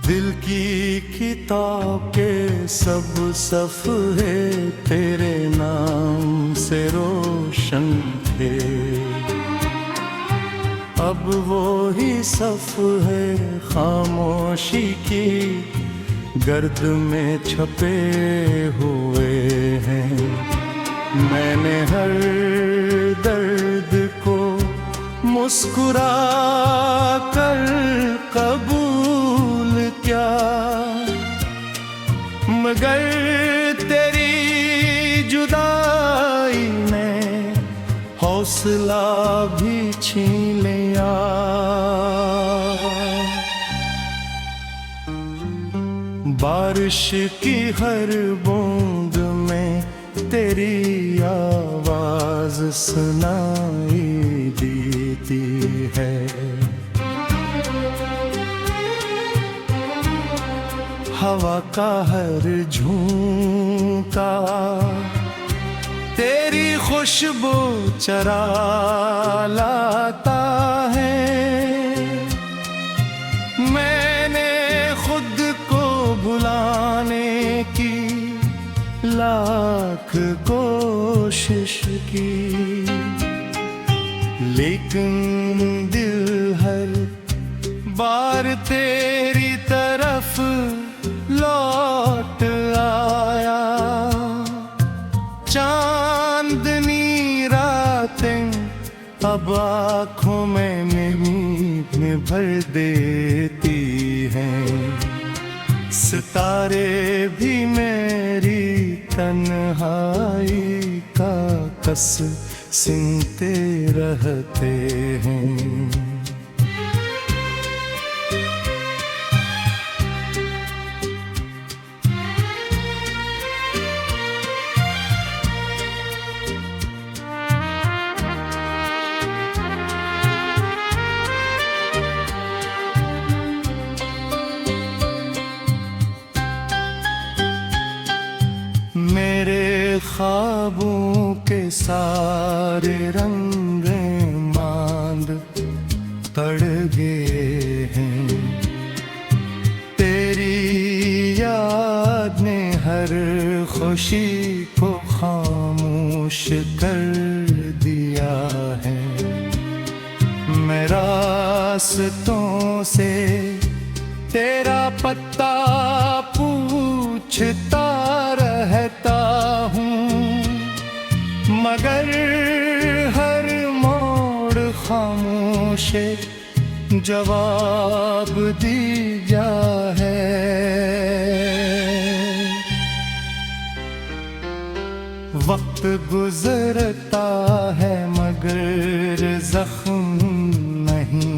दिल की किताब के सब सफ़े तेरे नाम से रोशन थे। अब वो ही सफ़े खामोशी की गर्द में छपे हुए हैं। मैंने हर दर्द को मुस्कुरा कर कबूल किया, मगर तेरी जुदाई ने हौसला भी छीन लिया। बारिश की हर बूंद में तेरी आवाज सुनाई देती है। हवा का हर झोंका तेरी खुशबू चरा लाता है। मैंने खुद को भुलाने की लाख कोशिश की, लेकिन दिल हर बार तेरी तरफ लौट आया। चांदनी रातें अब आँखों में मेरी भर देती हैं। सितारे भी मेरी तन्हाई का कस सुनते रहते हैं। मेरे ख्वाबों के सारे रंग मांद पड़ गए हैं। तेरी याद ने हर खुशी को खामोश कर दिया है। मैं रास्तों से तेरा पत्ता पूछता रहता हूँ, मगर हर मोड़ खामोश जवाब दिया है। वक्त गुजरता है मगर जख्म नहीं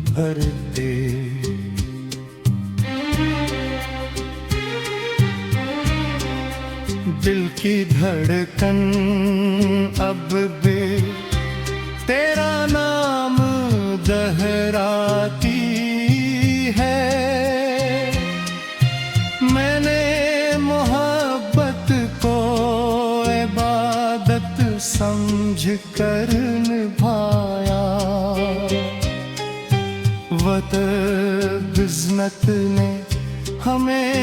भरते। दिल की धड़कन अब भी तेरा नाम दोहराती है। मैंने मोहब्बत को इबादत समझ कर निभाया। वक्त गिज़्नत ने हमें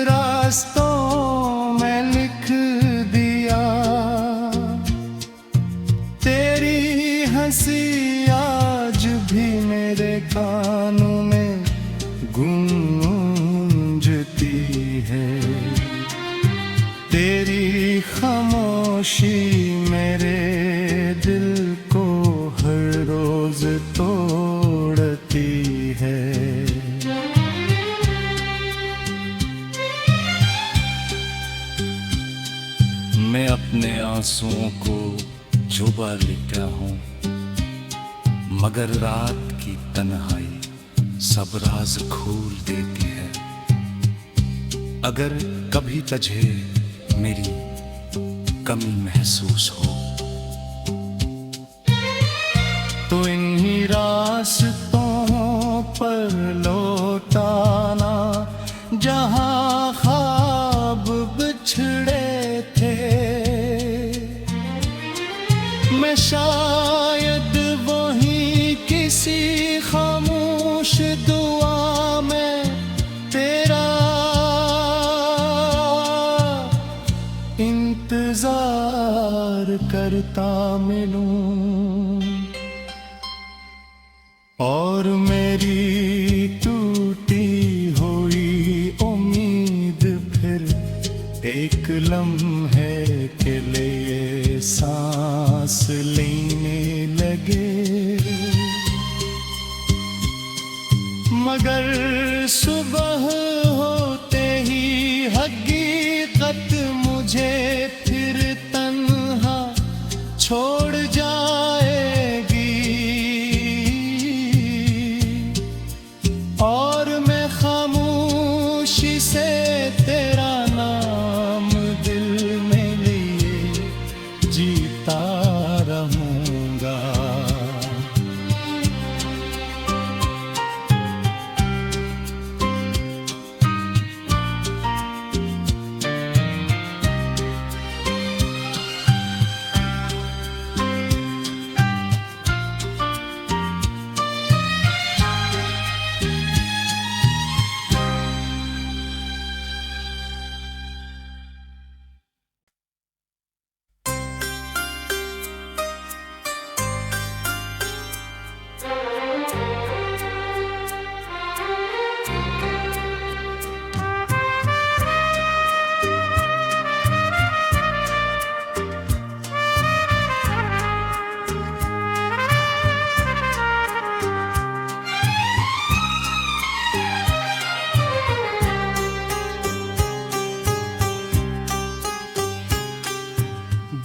रास्तों में लिख दिया। तेरी हंसी आज भी मेरे कानों में गूंजती है। तेरी खामोशी मेरे दिल को हर रोज तोड़ती है। मैं अपने आंसुओं को छुपा लेता हूँ, मगर रात की तन्हाई सब राज खोल देती है। अगर कभी तुझे मेरी कमी महसूस हो तो इन्हीं रास्तों पर लौटाना जहाँ ख्वाब बिछड़े थे। मैं शायद वही किसी खामोश दुआ लगता मिलूं। और मेरी टूटी हुई उम्मीद फिर एक लम्हे के लिए सांस लेने लगे। मगर सुबह होते ही हकीकत मुझे फिर तन्हा छोड़ जाएगी। और मैं खामोशी से तेरा नाम दिल में लिए जीता रहूंगा।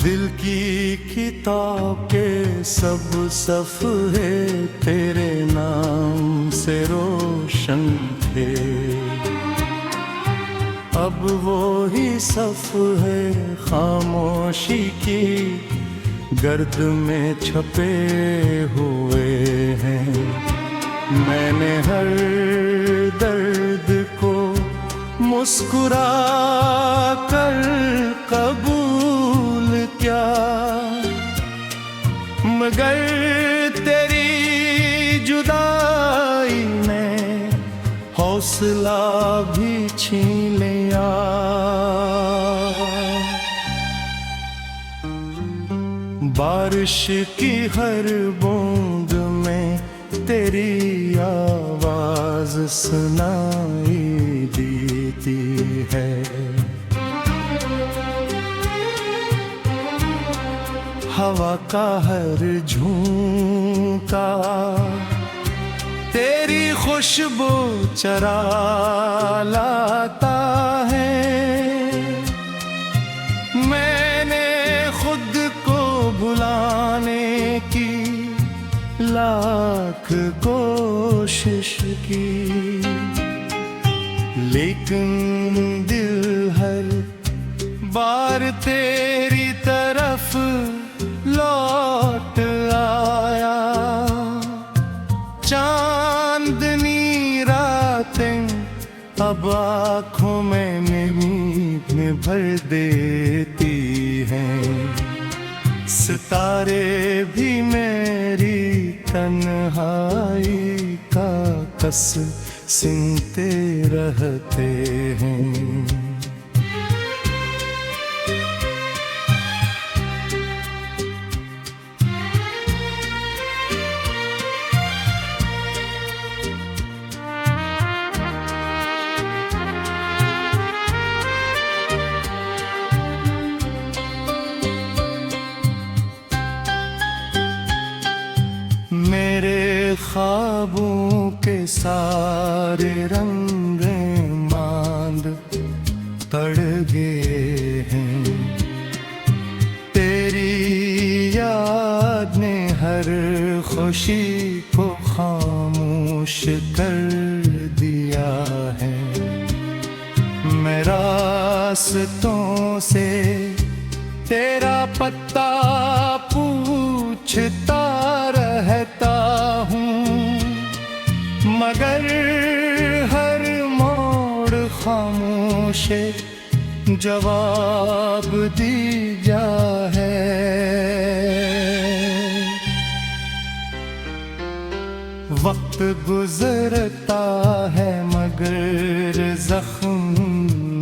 दिल की किताब के सब सफ़े तेरे नाम से रोशन थे। अब वो ही सफ़े खामोशी की गर्द में छपे हुए हैं। मैंने हर दर्द को मुस्कुरा कर कबूल क्या, मगर तेरी जुदाई ने हौसला भी छीन लिया। बारिश की हर बूंद में तेरी आवाज सुनाई देती है। हवा का हर झोंका तेरी खुशबू चरा लाता है। मैंने खुद को भुलाने की लाख कोशिश की, लेकिन दिल हर बार तेरी तरफ लौट आया। चांदनी रातें अब आँखों में मेरी भर देती हैं। सितारे भी मेरी तन्हाई का कस सुनते रहते हैं। मेरे ख्वाबों के सारे रंग मांद पड़ गए हैं। तेरी याद ने हर खुशी को खामोश कर दिया है। मैं रास्तों से तेरा पत्ता पूछता रहता हूँ, मगर हर मोड़ खामोश जवाब दीजा है। वक्त गुजरता है मगर जख्म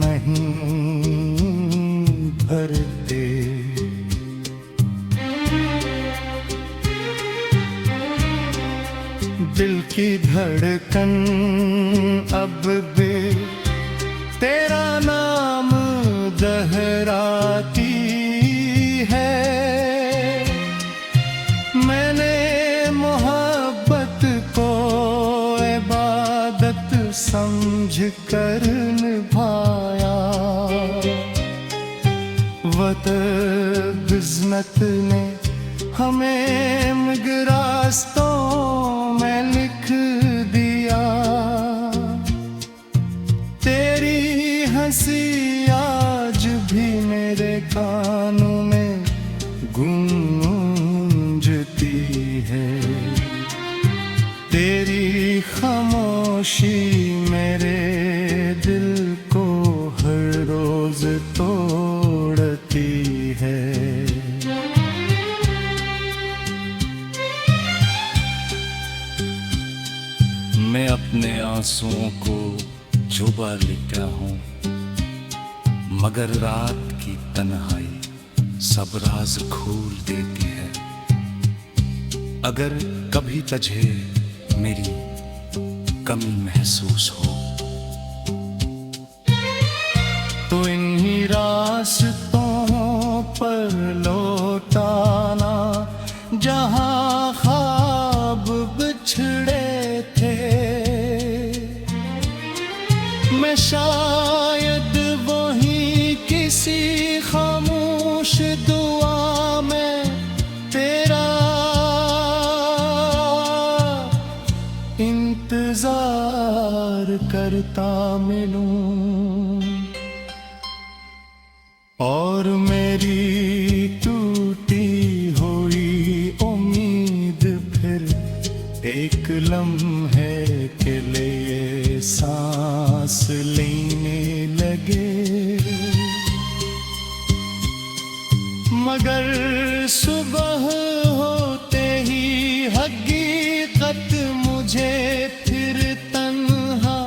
नहीं भरते। दिल की धड़कन अब भी तेरा नाम दोहराती है। मैंने मोहब्बत को इबादत समझ कर निभाया। वक्त गिज़्नत ने हमें रास्तों में लिख दिया। तेरी हंसी आज भी मेरे कानों में गूंजती है। तेरी खामोशी मेरे दिल को हर रोज तोड़ती है। मैं अपने आंसुओं को जुबा लेता हूँ, मगर रात की तन्हाई सब राज खोल देती है। अगर कभी तुझे मेरी कमी महसूस हो तो इन्हीं रास्तों पर लौटाना जहाँ ख्वाब बिछड़े थे। मैं शायद वहीं किसी खामोश दुआ में तेरा इंतजार करता मिलूं। और मेरी टूटी हुई उम्मीद फिर एक लम्हे के लिए सांस लेने लगे। मगर सुबह होते ही हकीकत मुझे फिर तन्हा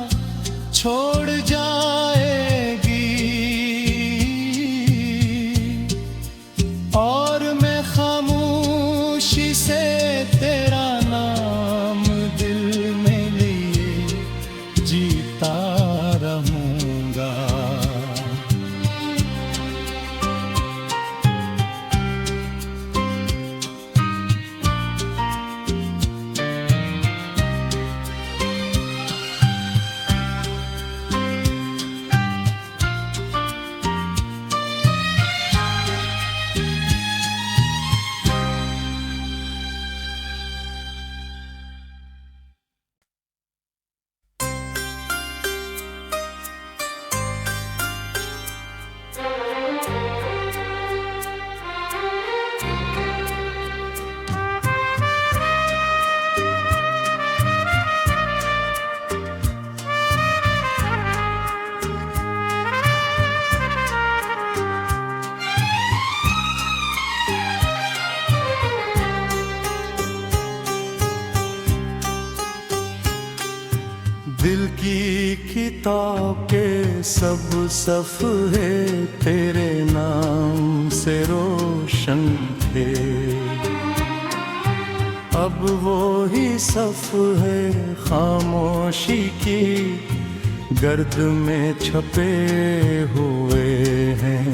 छोड़ जाएगी। और मैं खामोशी से तेरा नाम दिल में लिए जीता रहूंगा। दिल की किताब के सब सफ़े तेरे नाम से रोशन थे। अब वो ही सफ़े खामोशी की गर्द में छपे हुए हैं।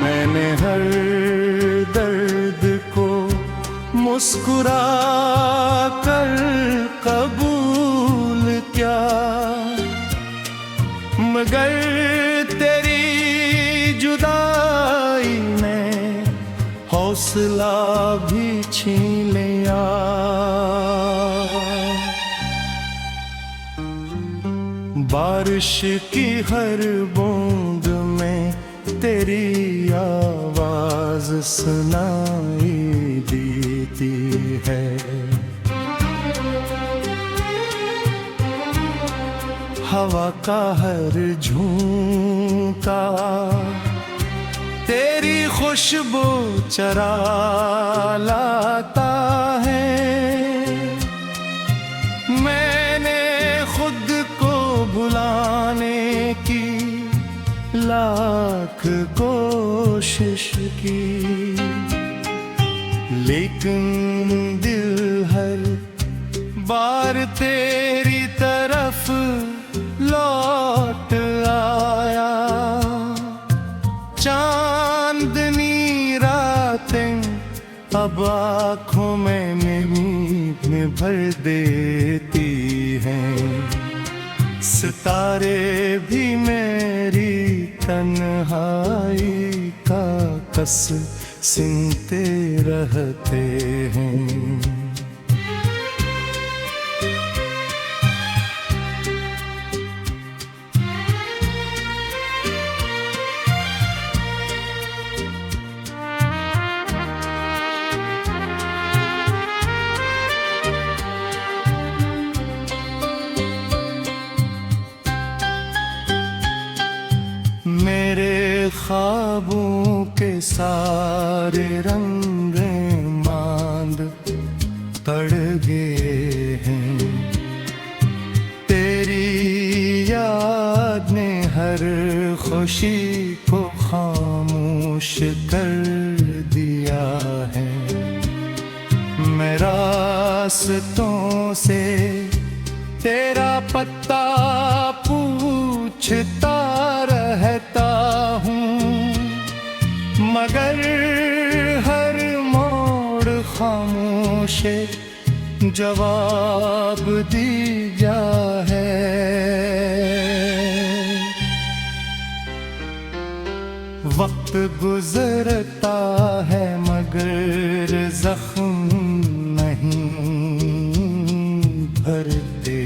मैंने हर दर्द को मुस्कुरा कर कबूल किया। मगर तेरी जुदाई ने हौसला भी छीन लिया। बारिश की हर बूंद में तेरी आवाज सुनाई देती है। हवा का हर झोंका तेरी खुशबू चरा लाता है। मैंने खुद को भुलाने की लाख कोशिश की, लेकिन दिल हर बार तेरी तरफ लौट आया। चांदनी रातें अब आँखों में नींद भर देती हैं। सितारे भी मेरी तन्हाई का कस सुनते रहते हैं। मेरे ख्वाबों के सारे रंग मांद पड़ गए हैं। तेरी याद ने हर खुशी को खामोश कर दिया है। मैं रास्तों से तेरा पत्ता पूछता रहता हूँ, मगर हर मोड़ खामोश जवाब दिया है। वक्त गुजरता है मगर जख्म नहीं भरते।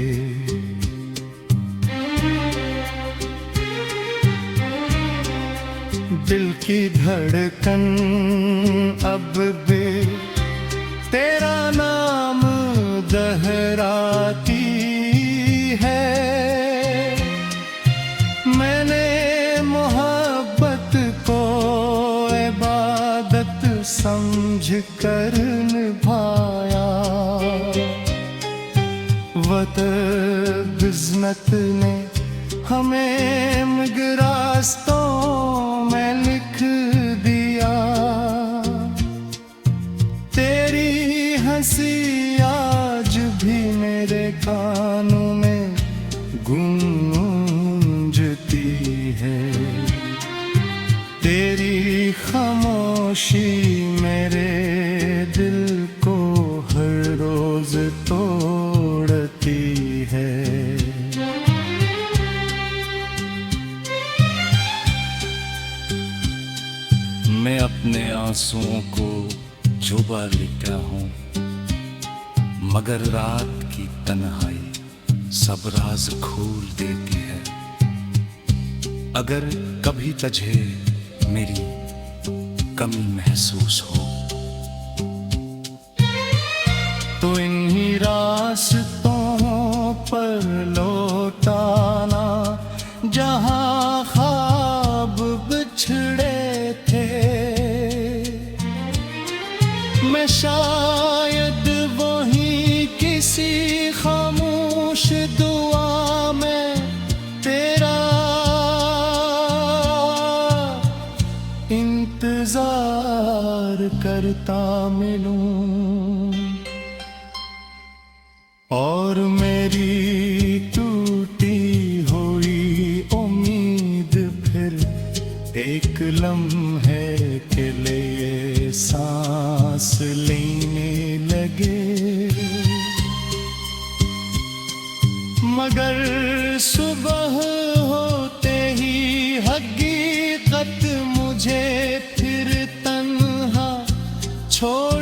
दिल की धड़कन अब भी तेरा नाम दोहराती है। मैंने मोहब्बत को इबादत समझ कर निभाया। वक्त क़िस्मत ने हमें रास्तों में लिख दिया। तेरी हंसी आज भी मेरे कानों में गूंजती है। तेरी खामोशी मेरे दिल को हर रोज तोड़ती है। मैं अपने आंसुओं को छुपा लेता हूँ, मगर रात की तन्हाई सब राज खोल देती है। अगर कभी तुझे मेरी कमी महसूस हो तो इन्हीं रास्तों पर लौटाना जहाँ ख्वाब बिछड़े थे। मैं शायद वहीं किसी खामोश दुआ में तेरा इंतजार करता मिलूं। और मेरी टूटी हुई उम्मीद फिर एक लम्हे के लिए सांस लेने लगे। मगर सुबह होते ही हकीकत मुझे फिर तन्हा छोड़